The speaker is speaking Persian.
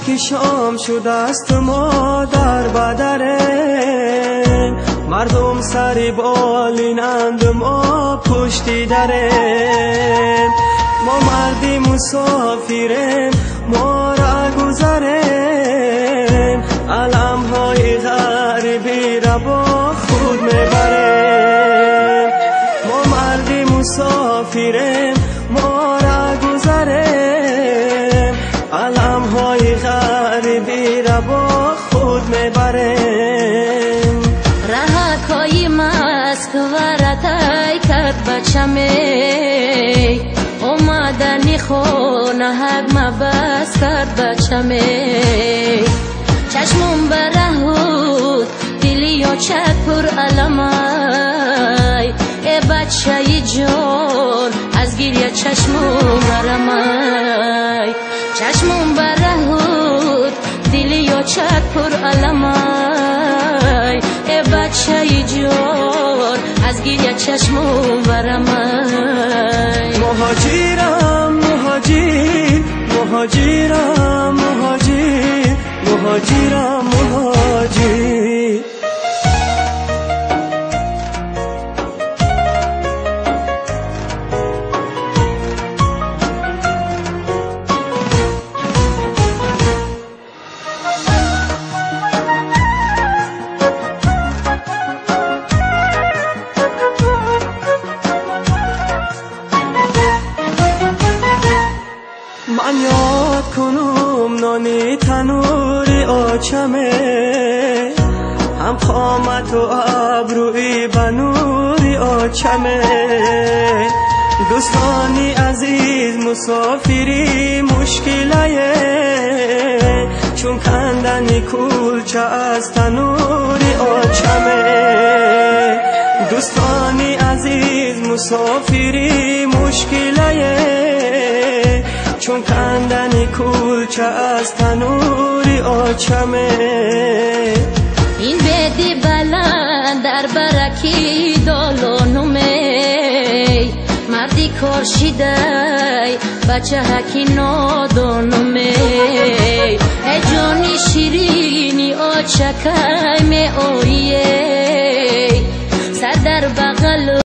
که شام شده است ما در بدره، مردم سری بالینند ما پشتی دره. ما مردی مسافریم ما را گذریم، علم های غریبی را با خود میبریم. ما مردی مسافریم ما را گذریم، علم های غریبی را با خود میبریم. رهکای مست و رتای کرد بچمی، اومدنی خونه حق مبست کرد بچمی. چشمم برهود دلی و چک پر علمای، ای بچه جان از گریه چشمم برمای. چشمم برهود دلی و چک پر علمای، ای بچه جان از گریه چشمم برمای. مهاجرم مهاجر مهاجرم مهاجر مهاجرم مهاجر. من یاد کنم نانی تنوری آچمه، هم قامت و ابروی بنوری آچمه. دوستانی عزیز مسافری مشکله، چون کندنی کلچه از تنوری آچمه. دوستانی عزیز مسافری مشکله، چون کندنی کلچه از تنوری آچمه. این بدی بلند در برکی دالانومی، مردی کارشیده بچه هکی نادانومی. ای جانی شیرینی آچکای می آیه، سر در بغل